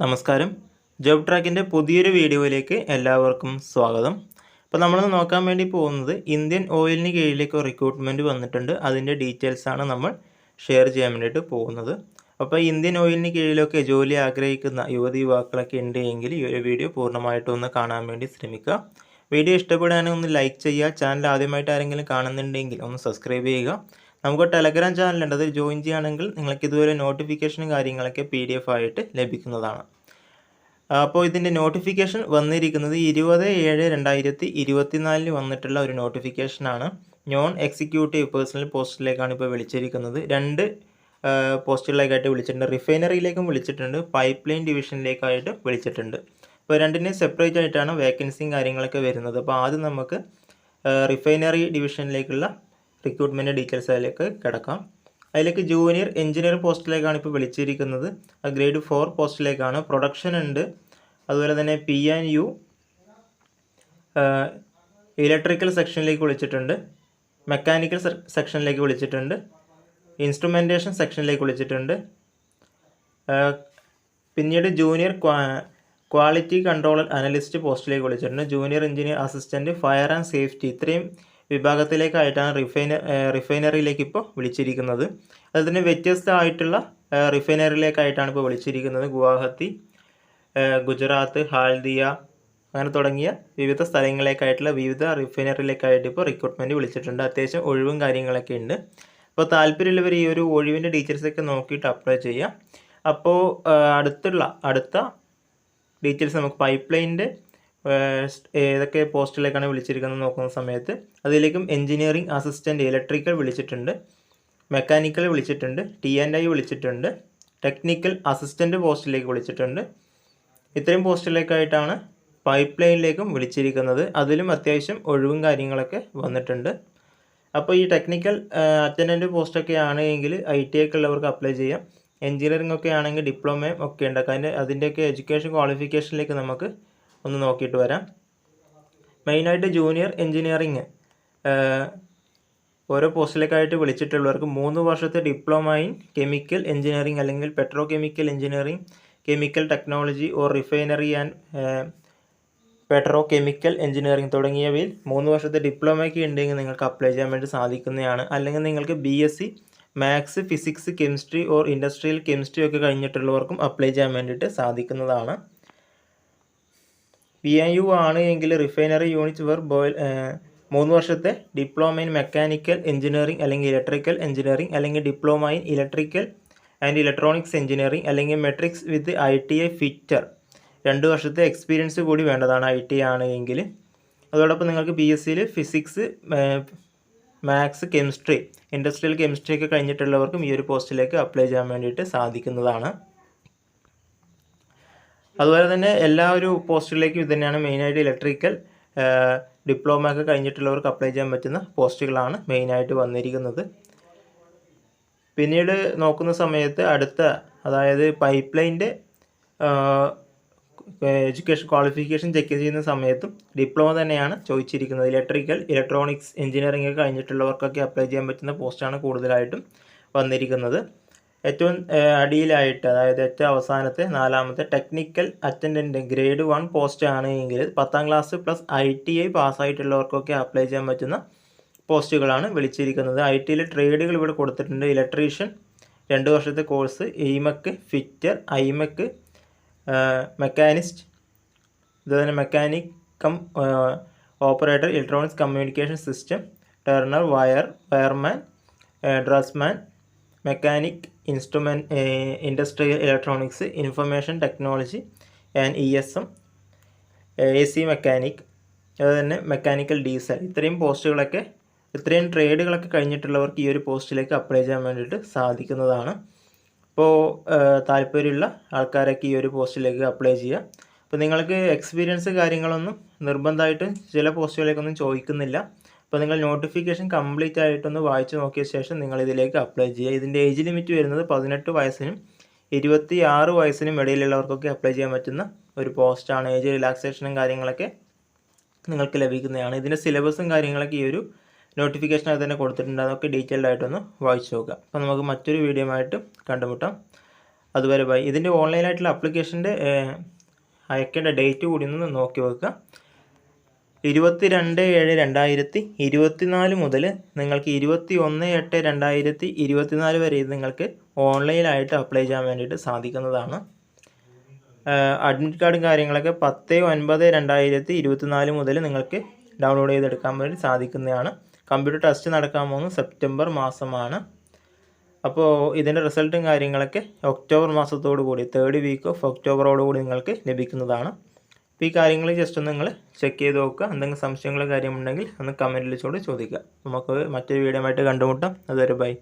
നമസ്കാരം. ജോബ് ട്രാക്കിൻ്റെ പുതിയൊരു വീഡിയോയിലേക്ക് എല്ലാവർക്കും സ്വാഗതം. അപ്പോൾ നമ്മൾ നോക്കാൻ വേണ്ടി പോകുന്നത് ഇന്ത്യൻ ഓയിലിന് കീഴിലേക്ക് റിക്രൂട്ട്മെൻറ്റ് വന്നിട്ടുണ്ട്. അതിൻ്റെ ഡീറ്റെയിൽസാണ് നമ്മൾ ഷെയർ ചെയ്യാൻ വേണ്ടിയിട്ട് പോകുന്നത്. അപ്പോൾ ഇന്ത്യൻ ഓയിലിന് കീഴിലൊക്കെ ജോലി ആഗ്രഹിക്കുന്ന യുവതി യുവാക്കളൊക്കെ ഉണ്ട് എങ്കിൽ ഈ ഒരു വീഡിയോ പൂർണ്ണമായിട്ടും ഒന്ന് കാണാൻ വേണ്ടി ശ്രമിക്കുക. വീഡിയോ ഇഷ്ടപ്പെടുകയാണെങ്കിൽ ഒന്ന് ലൈക്ക് ചെയ്യുക. ചാനൽ ആദ്യമായിട്ട് ആരെങ്കിലും കാണുന്നുണ്ടെങ്കിൽ ഒന്ന് സബ്സ്ക്രൈബ് ചെയ്യുക. നമുക്ക് ടെലഗ്രാം ചാനലുണ്ട്, അതിൽ ജോയിൻ ചെയ്യുകയാണെങ്കിൽ നിങ്ങൾക്ക് ഇതുപോലെ നോട്ടിഫിക്കേഷനും കാര്യങ്ങളൊക്കെ PDF ആയിട്ട് ലഭിക്കുന്നതാണ്. അപ്പോൾ ഇതിൻ്റെ നോട്ടിഫിക്കേഷൻ വന്നിരിക്കുന്നത് 20/7/2024 വന്നിട്ടുള്ള ഒരു നോട്ടിഫിക്കേഷനാണ്. നോൺ എക്സിക്യൂട്ടീവ് പേഴ്സണൽ പോസ്റ്റിലേക്കാണ് ഇപ്പോൾ വിളിച്ചിരിക്കുന്നത്. 2 പോസ്റ്റുകളിലേക്കായിട്ട് വിളിച്ചിട്ടുണ്ട്. റിഫൈനറിയിലേക്കും വിളിച്ചിട്ടുണ്ട്, പൈപ്പ് ലൈൻ ഡിവിഷനിലേക്കായിട്ട് വിളിച്ചിട്ടുണ്ട്. അപ്പോൾ രണ്ടിനെയും സെപ്പറേറ്റ് ആയിട്ടാണ് വേക്കൻസിയും കാര്യങ്ങളൊക്കെ വരുന്നത്. അപ്പോൾ ആദ്യം നമുക്ക് റിഫൈനറി ഡിവിഷനിലേക്കുള്ള റിക്രൂട്ട്മെൻറ്റ് ഡീറ്റെയിൽസ് അതിലേക്ക് കിടക്കാം. അതിലേക്ക് ജൂനിയർ എഞ്ചിനീയർ പോസ്റ്റിലേക്കാണ് ഇപ്പോൾ വിളിച്ചിരിക്കുന്നത്. ഗ്രേഡ് 4 പോസ്റ്റിലേക്കാണ്. പ്രൊഡക്ഷൻ ഉണ്ട്, അതുപോലെ തന്നെ P&U ഇലക്ട്രിക്കൽ സെക്ഷനിലേക്ക് വിളിച്ചിട്ടുണ്ട്, മെക്കാനിക്കൽ സെക്ഷനിലേക്ക് വിളിച്ചിട്ടുണ്ട്, ഇൻസ്ട്രുമെൻറ്റേഷൻ സെക്ഷനിലേക്ക് വിളിച്ചിട്ടുണ്ട്. പിന്നീട് ജൂനിയർ ക്വാളിറ്റി കൺട്രോളർ അനലിസ്റ്റ് പോസ്റ്റിലേക്ക് വിളിച്ചിട്ടുണ്ട്. Junior engineer assistant fire and safety, ഇത്രയും വിഭാഗത്തിലേക്കായിട്ടാണ് റിഫൈനറിയിലേക്ക് ഇപ്പോൾ വിളിച്ചിരിക്കുന്നത്. അതുപോലെ തന്നെ വ്യത്യസ്തമായിട്ടുള്ള റിഫൈനറിയിലേക്കായിട്ടാണ് ഇപ്പോൾ വിളിച്ചിരിക്കുന്നത്. ഗുവാഹത്തി, ഗുജറാത്ത്, ഹാൽദിയ അങ്ങനെ തുടങ്ങിയ വിവിധ സ്ഥലങ്ങളിലേക്കായിട്ടുള്ള വിവിധ റിഫൈനറിയിലേക്കായിട്ട് ഇപ്പോൾ റിക്രൂട്ട്മെൻറ്റ് വിളിച്ചിട്ടുണ്ട്. അത്യാവശ്യം ഒഴിവും കാര്യങ്ങളൊക്കെ ഉണ്ട്. അപ്പോൾ താല്പര്യമുള്ളവർ ഈ ഒരു ഒഴിവിൻ്റെ ഡീറ്റെയിൽസൊക്കെ നോക്കിയിട്ട് അപ്ലൈ ചെയ്യാം. അപ്പോൾ അടുത്ത ഡീറ്റെയിൽസ് നമുക്ക് പൈപ്പ് ലൈനിൻ്റെ ഏതൊക്കെ പോസ്റ്റിലേക്കാണ് വിളിച്ചിരിക്കുന്നത് നോക്കുന്ന സമയത്ത് അതിലേക്കും എഞ്ചിനീയറിംഗ് അസിസ്റ്റൻറ്റ് ഇലക്ട്രിക്കൽ വിളിച്ചിട്ടുണ്ട്, മെക്കാനിക്കൽ വിളിച്ചിട്ടുണ്ട്, T&I വിളിച്ചിട്ടുണ്ട്, ടെക്നിക്കൽ അസിസ്റ്റൻറ്റ് പോസ്റ്റിലേക്ക് വിളിച്ചിട്ടുണ്ട്. ഇത്രയും പോസ്റ്റിലേക്കായിട്ടാണ് പൈപ്പ് ലൈനിലേക്കും വിളിച്ചിരിക്കുന്നത്. അതിലും അത്യാവശ്യം ഒഴിവും കാര്യങ്ങളൊക്കെ വന്നിട്ടുണ്ട്. അപ്പോൾ ഈ ടെക്നിക്കൽ അറ്റൻഡൻറ്റ് പോസ്റ്റൊക്കെ ആണെങ്കിൽ ITI ഒക്കെ ഉള്ളവർക്ക് അപ്ലൈ ചെയ്യാം. എഞ്ചിനീയറിംഗ് ഒക്കെ ആണെങ്കിൽ ഡിപ്ലോമയും ഒക്കെ ഉണ്ടാക്കാം. അതിൻ്റെയൊക്കെ എഡ്യൂക്കേഷൻ ക്വാളിഫിക്കേഷനിലേക്ക് നമുക്ക് ഒന്ന് നോക്കിയിട്ട് വരാം. മെയിനായിട്ട് ജൂനിയർ എഞ്ചിനീയറിംഗ് ഓരോ പോസ്റ്റിലേക്കായിട്ട് വിളിച്ചിട്ടുള്ളവർക്ക് 3 വർഷത്തെ ഡിപ്ലോമ ഇൻ കെമിക്കൽ എഞ്ചിനീയറിംഗ് അല്ലെങ്കിൽ petrochemical engineering, chemical technology or refinery and petrochemical engineering തുടങ്ങിയവയിൽ 3 വർഷത്തെ ഡിപ്ലോമയ്ക്ക് ഉണ്ടെങ്കിൽ നിങ്ങൾക്ക് അപ്ലൈ ചെയ്യാൻ വേണ്ടി സാധിക്കുന്നതാണ്. അല്ലെങ്കിൽ നിങ്ങൾക്ക് BSc maths, physics, chemistry or industrial chemistry ഒക്കെ കഴിഞ്ഞിട്ടുള്ളവർക്കും അപ്ലൈ ചെയ്യാൻ വേണ്ടിയിട്ട് സാധിക്കുന്നതാണ്. P&U ആണ് എങ്കിൽ റിഫൈനറി യൂണിറ്റ് വർ 3 വർഷത്തെ ഡിപ്ലോമ ഇൻ മെക്കാനിക്കൽ എഞ്ചിനീയറിംഗ് അല്ലെങ്കിൽ ഇലക്ട്രിക്കൽ എഞ്ചിനീയറിംഗ് അല്ലെങ്കിൽ diploma in electrical and electronics engineering അല്ലെങ്കിൽ മെട്രിക്സ് വിത്ത് ITI ഫിറ്റർ, 2 വർഷത്തെ എക്സ്പീരിയൻസ് കൂടി വേണ്ടതാണ് ITI ആണ് എങ്കിൽ. അതോടൊപ്പം നിങ്ങൾക്ക് BScയിൽ physics, maths, chemistry, industrial chemistry ഒക്കെ കഴിഞ്ഞിട്ടുള്ളവർക്കും ഈ ഒരു പോസ്റ്റിലേക്ക് അപ്ലൈ ചെയ്യാൻ വേണ്ടിയിട്ട് സാധിക്കുന്നതാണ്. അതുപോലെ തന്നെ എല്ലാ ഒരു പോസ്റ്റുകളിലേക്കും ഇത് തന്നെയാണ്. മെയിനായിട്ട് ഇലക്ട്രിക്കൽ ഡിപ്ലോമ ഒക്കെ കഴിഞ്ഞിട്ടുള്ളവർക്ക് അപ്ലൈ ചെയ്യാൻ പറ്റുന്ന പോസ്റ്റുകളാണ് മെയിനായിട്ട് വന്നിരിക്കുന്നത്. പിന്നീട് നോക്കുന്ന സമയത്ത് അതായത് പൈപ്പ് ലൈൻ്റെ എഡ്യൂക്കേഷൻ ക്വാളിഫിക്കേഷൻ ചെക്ക് ചെയ്യുന്ന സമയത്തും ഡിപ്ലോമ തന്നെയാണ് ചോദിച്ചിരിക്കുന്നത്. ഇലക്ട്രിക്കൽ, ഇലക്ട്രോണിക്സ് എഞ്ചിനീയറിംഗ് ഒക്കെ കഴിഞ്ഞിട്ടുള്ളവർക്കൊക്കെ അപ്ലൈ ചെയ്യാൻ പറ്റുന്ന പോസ്റ്റാണ് കൂടുതലായിട്ടും വന്നിരിക്കുന്നത്. ഏറ്റവും അടിയിലായിട്ട്, അതായത് ഏറ്റവും അവസാനത്തെ 4ാമത്തെ ടെക്നിക്കൽ അറ്റൻഡൻറ്റ് ഗ്രേഡ് 1 പോസ്റ്റ് ആണ് എങ്കിൽ 10ാം ക്ലാസ് പ്ലസ് ITI പാസ്സായിട്ടുള്ളവർക്കൊക്കെ അപ്ലൈ ചെയ്യാൻ പറ്റുന്ന പോസ്റ്റുകളാണ് വിളിച്ചിരിക്കുന്നത്. ITIയിൽ ട്രേഡുകൾ ഇവിടെ കൊടുത്തിട്ടുണ്ട്. ഇലക്ട്രീഷ്യൻ 2 വർഷത്തെ course, EMEC fitter, IMEC machinist, അതുപോലെ mechanic cum operator electronics communication system, turner, wireman, draughtsman, mechanic industrial electronics, information technology and ESM, AC mechanic, അതുപോലെ തന്നെ മെക്കാനിക്കൽ ഡീസൽ. ഇത്രയും ട്രേഡുകളൊക്കെ കഴിഞ്ഞിട്ടുള്ളവർക്ക് ഈ ഒരു പോസ്റ്റിലേക്ക് അപ്ലൈ ചെയ്യാൻ വേണ്ടിയിട്ട് സാധിക്കുന്നതാണ്. അപ്പോൾ താല്പര്യമുള്ള ആൾക്കാരൊക്കെ ഈ ഒരു പോസ്റ്റിലേക്ക് അപ്ലൈ ചെയ്യുക. അപ്പോൾ നിങ്ങൾക്ക് എക്സ്പീരിയൻസ് കാര്യങ്ങളൊന്നും നിർബന്ധമായിട്ടും ചില പോസ്റ്റുകളിലേക്കൊന്നും ചോദിക്കുന്നില്ല. അപ്പോൾ നിങ്ങൾ നോട്ടിഫിക്കേഷൻ കംപ്ലീറ്റ് ആയിട്ടൊന്ന് വായിച്ച് നോക്കിയ ശേഷം നിങ്ങൾ ഇതിലേക്ക് അപ്ലൈ ചെയ്യുക. ഇതിൻ്റെ ഏജ് ലിമിറ്റ് വരുന്നത് 18 വയസ്സിനും 26 വയസ്സിനും ഇടയിലുള്ളവർക്കൊക്കെ അപ്ലൈ ചെയ്യാൻ പറ്റുന്ന ഒരു പോസ്റ്റാണ്. ഏജ് റിലാക്സേഷനും കാര്യങ്ങളൊക്കെ നിങ്ങൾക്ക് ലഭിക്കുന്നതാണ്. ഇതിൻ്റെ സിലബസും കാര്യങ്ങളൊക്കെ ഈ ഒരു നോട്ടിഫിക്കേഷനായി തന്നെ കൊടുത്തിട്ടുണ്ട്. അതൊക്കെ ഡീറ്റെയിൽഡ് ആയിട്ടൊന്ന് വായിച്ചു നോക്കുക. അപ്പോൾ നമുക്ക് മറ്റൊരു വീഡിയോ ആയിട്ട് കണ്ടുമുട്ടാം. അതുവരെ ബൈ. ഇതിൻ്റെ ഓൺലൈനായിട്ടുള്ള ആപ്ലിക്കേഷൻ്റെ അയക്കേണ്ട ഡേറ്റ് കൂടി ഒന്ന് നോക്കി വെക്കുക. 22/7/2024 മുതൽ നിങ്ങൾക്ക് 21/8/2024 വരെ ഇത് നിങ്ങൾക്ക് ഓൺലൈനായിട്ട് അപ്ലൈ ചെയ്യാൻ വേണ്ടിയിട്ട് സാധിക്കുന്നതാണ്. അഡ്മിറ്റ് കാർഡും കാര്യങ്ങളൊക്കെ 10/9/2024 മുതൽ നിങ്ങൾക്ക് ഡൗൺലോഡ് ചെയ്തെടുക്കാൻ വേണ്ടി സാധിക്കുന്നതാണ്. കമ്പ്യൂട്ടർ ടെസ്റ്റ് നടക്കാൻ പോകുന്നത് സെപ്റ്റംബർ മാസമാണ്. അപ്പോൾ ഇതിൻ്റെ റിസൾട്ടും കാര്യങ്ങളൊക്കെ ഒക്ടോബർ മാസത്തോടു കൂടി 3rd വീക്ക് ഓഫ് ഒക്ടോബറോടുകൂടി നിങ്ങൾക്ക് ലഭിക്കുന്നതാണ്. അപ്പോൾ ഈ കാര്യങ്ങൾ ജസ്റ്റ് ഒന്ന് നിങ്ങൾ ചെക്ക് ചെയ്ത് നോക്കുക. എന്തെങ്കിലും സംശയങ്ങളോ കാര്യമുണ്ടെങ്കിൽ ഒന്ന് കമൻറ്റിൽ ചോദിക്കുക. നമുക്ക് മറ്റൊരു വീഡിയോ ആയിട്ട് കണ്ടുമുട്ടാം. അതുവരെ ബൈ.